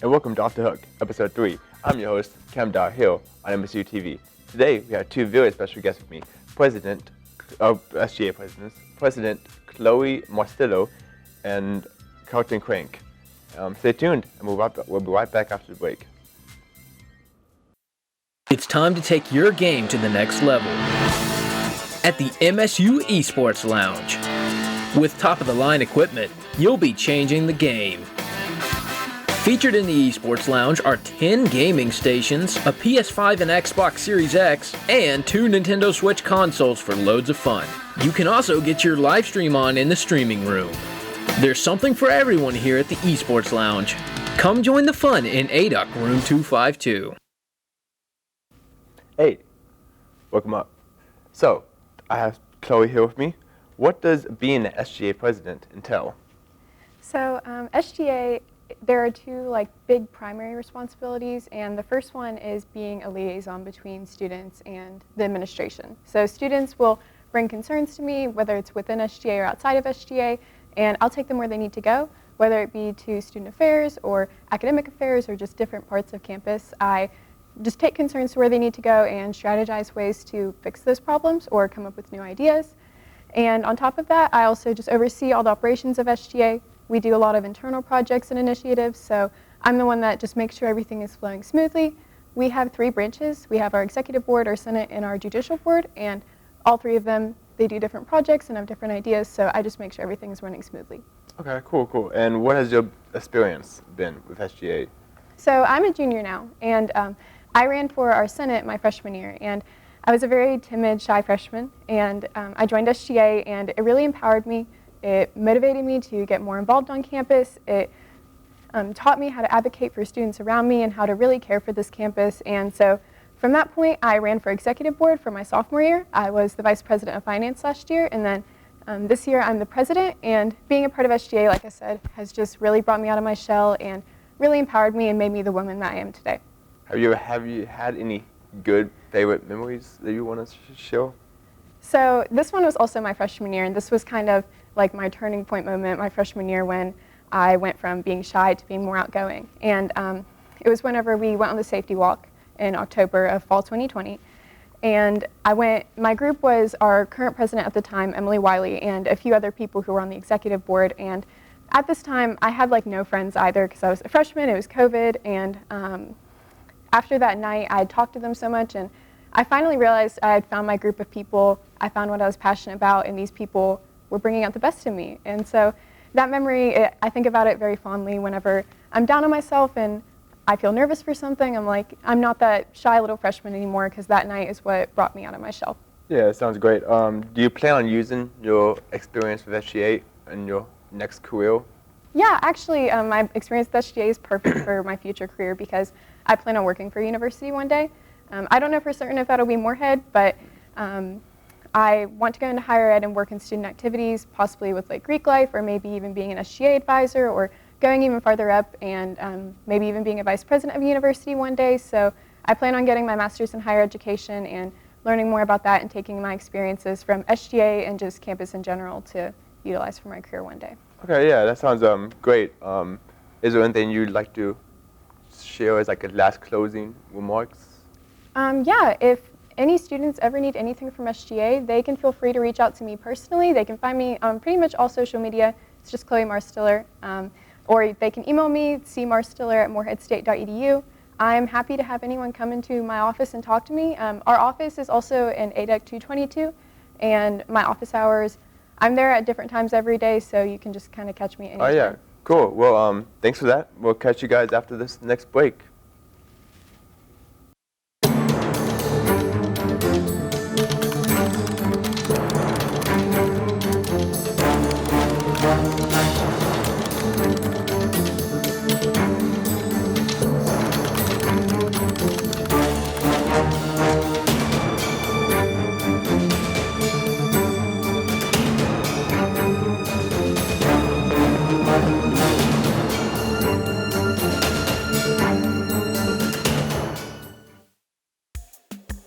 and welcome to Off the Hook, Episode 3. I'm your host, Cam Dar Hill on MSU TV. Today, we have two very special guests with me, SGA President Chloe Marstello and Carlton Crank. Stay tuned, and we'll be right back after the break. It's time to take your game to the next level at the MSU Esports Lounge. With top-of-the-line equipment, you'll be changing the game. Featured in the Esports Lounge are 10 gaming stations, a PS5 and Xbox Series X, and 2 Nintendo Switch consoles for loads of fun. You can also get your live stream on in the streaming room. There's something for everyone here at the Esports Lounge. Come join the fun in ADUC Room 252. Hey, welcome up. So, I have Chloe here with me. What does being the SGA president entail? So SGA, there are two big primary responsibilities, and the first one is being a liaison between students and the administration. So students will bring concerns to me, whether it's within SGA or outside of SGA, and I'll take them where they need to go, whether it be to student affairs or academic affairs or just different parts of campus. I just take concerns to where they need to go and strategize ways to fix those problems or come up with new ideas. And on top of that, I also just oversee all the operations of SGA. We do a lot of internal projects and initiatives, so I'm the one that just makes sure everything is flowing smoothly. We have 3 branches. We have our executive board, our senate, and our judicial board, and all 3 of them, they do different projects and have different ideas, so I just make sure everything is running smoothly. Okay, cool. And what has your experience been with SGA? So I'm a junior now, and I ran for our senate my freshman year, and I was a very timid, shy freshman, and I joined SGA, and it really empowered me. It motivated me to get more involved on campus. It taught me how to advocate for students around me and how to really care for this campus. And so from that point, I ran for executive board for my sophomore year. I was the vice president of finance last year, and then this year I'm the president. And being a part of SGA, like I said, has just really brought me out of my shell and really empowered me and made me the woman that I am today. Have you had any good favorite memories that you want to share? So this one was also my freshman year, and this was kind of like my turning point moment my freshman year when I went from being shy to being more outgoing. And it was whenever we went on the safety walk in October of fall 2020. And my group was our current president at the time, Emily Wiley, and a few other people who were on the executive board. And at this time, I had no friends either because I was a freshman, it was COVID, and after that night, I had talked to them so much, and I finally realized I had found my group of people. I found what I was passionate about, and these people were bringing out the best in me. And so that memory, I think about it very fondly whenever I'm down on myself and I feel nervous for something. I'm not that shy little freshman anymore because that night is what brought me out of my shell. Yeah, it sounds great. Do you plan on using your experience with SGA in your next career? Yeah, actually, my experience with SGA is perfect for my future career because I plan on working for a university one day. I don't know for certain if that'll be Moorhead, but I want to go into higher ed and work in student activities, possibly with Greek life, or maybe even being an SGA advisor, or going even farther up and maybe even being a vice president of a university one day. So I plan on getting my master's in higher education and learning more about that and taking my experiences from SGA and just campus in general to utilize for my career one day. Okay, yeah, that sounds great. Is there anything you'd like to share as a last closing remarks? Yeah, if any students ever need anything from SGA, they can feel free to reach out to me personally. They can find me on pretty much all social media. It's just Chloe Marstiller. Or they can email me, cmarstiller@moorheadstate.edu. I'm happy to have anyone come into my office and talk to me. Our office is also in ADEC 222, and my office hours, I'm there at different times every day, so you can just kind of catch me anytime. Oh, yeah. Cool. Well, thanks for that. We'll catch you guys after this next break.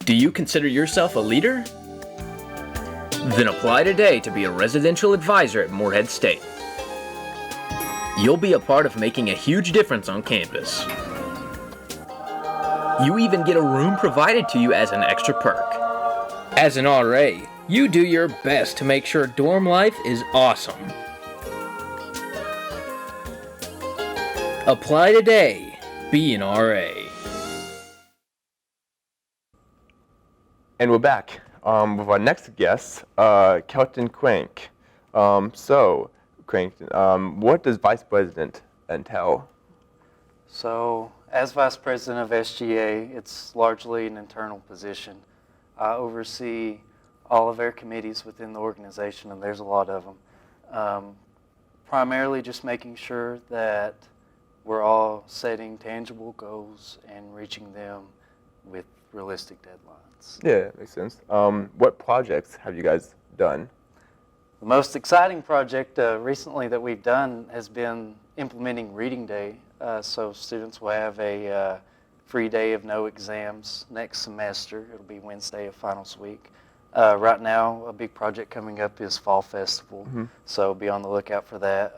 Do you consider yourself a leader? Then apply today to be a residential advisor at Moorhead State. you'll be a part of making a huge difference on campus. You even get a room provided to you as an extra perk. As an RA, you do your best to make sure dorm life is awesome. Apply today. Be an RA. And we're back with our next guest, Kelton Crank. So, Crank, what does Vice President entail? So, as Vice President of SGA, it's largely an internal position. I oversee all of our committees within the organization, and there's a lot of them. Primarily just making sure that we're all setting tangible goals and reaching them with realistic deadlines. Yeah, makes sense. What projects have you guys done? The most exciting project recently that we've done has been implementing Reading Day. So students will have a free day of no exams next semester. It'll be Wednesday of finals week. Right now, a big project coming up is Fall Festival. Mm-hmm. So be on the lookout for that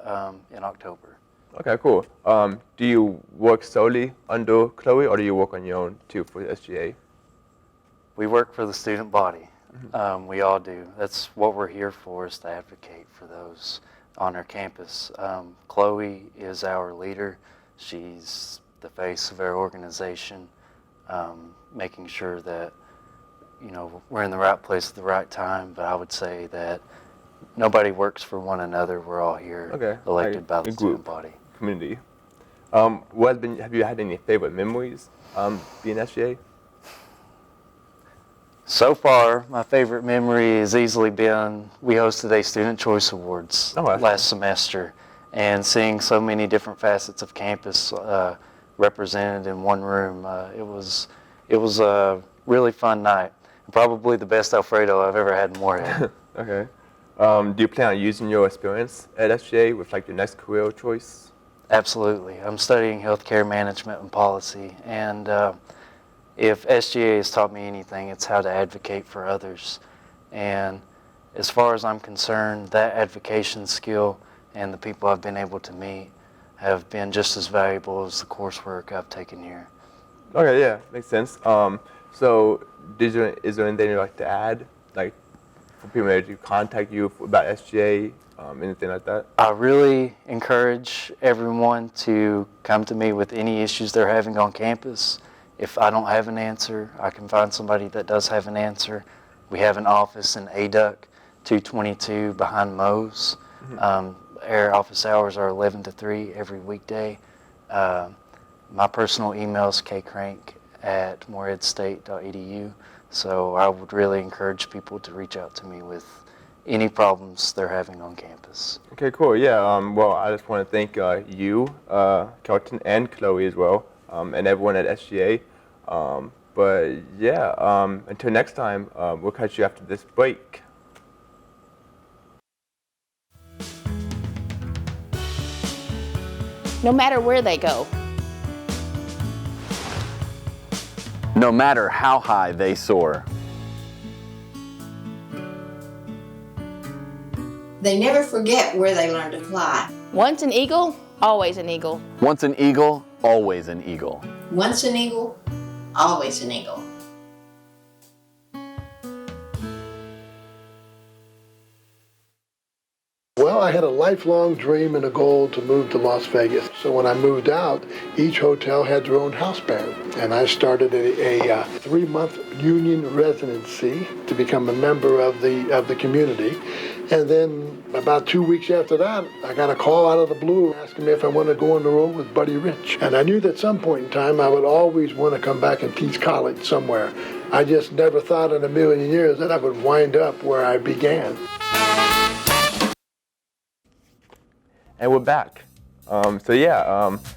in October. Okay, cool. Do you work solely under Chloe, or do you work on your own too for the SGA? We work for the student body. Mm-hmm. We all do. That's what we're here for, is to advocate for those on our campus. Chloe is our leader. She's the face of our organization, making sure that, you know, we're in the right place at the right time. But I would say that nobody works for one another. We're all here, elected by the student body. Community. Have you had any favorite memories being SGA? So far, my favorite memory has easily been we hosted a Student Choice Awards last semester, and seeing so many different facets of campus represented in one room. It was a really fun night. Probably the best Alfredo I've ever had in Moorhead. Okay. Do you plan on using your experience at SGA with like your next career choice? Absolutely. I'm studying healthcare management and policy, and if SGA has taught me anything, it's how to advocate for others. And as far as I'm concerned, that advocation skill and the people I've been able to meet have been just as valuable as the coursework I've taken here. Okay, yeah, makes sense. So is there anything you'd like to add, like for people to contact you about SGA, anything like that? I really encourage everyone to come to me with any issues they're having on campus. If I don't have an answer, I can find somebody that does have an answer. We have an office in ADUC 222 behind Moe's. Mm-hmm. Our office hours are 11 to 3 every weekday. My personal email is kcrank@moorheadstate.edu. So I would really encourage people to reach out to me with any problems they're having on campus. Okay, cool. Yeah. Well, I just want to thank you, Kelton, and Chloe as well, and everyone at SGA. But yeah, until next time, we'll catch you after this break. No matter where they go, no matter how high they soar, they never forget where they learned to fly. once an eagle, always an eagle. once an eagle, always an eagle. Once an eagle, always an eagle. Well, I had a lifelong dream and a goal to move to Las Vegas. So when I moved out, each hotel had their own house band. And I started a 3-month union residency to become a member of the community. And then about 2 weeks after that, I got a call out of the blue asking me if I wanted to go on the road with Buddy Rich. And I knew that at some point in time I would always want to come back and teach college somewhere. I just never thought in a million years that I would wind up where I began. And we're back.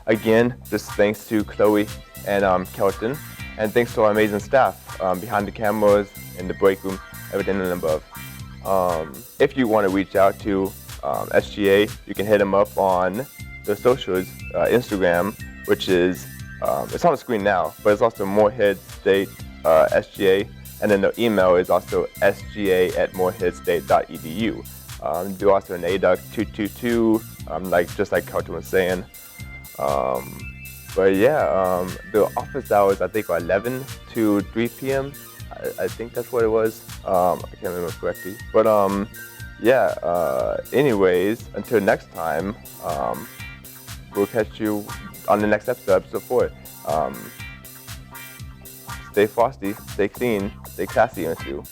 Again, just thanks to Chloe and Kelton, and thanks to our amazing staff behind the cameras, in the break room, everything and above. If you want to reach out to SGA, you can hit them up on the socials, Instagram, which is, it's on the screen now, but it's also Moorhead State SGA, and then the email is also sga@moorheadstate.edu. Do also an ADUC 222, just like Kelton was saying. But yeah, the office hours I think are 11 to 3 p.m. I think that's what it was. I can't remember correctly. But anyways, until next time, we'll catch you on the next episode 4. Stay frosty, stay clean, stay classy, MSU.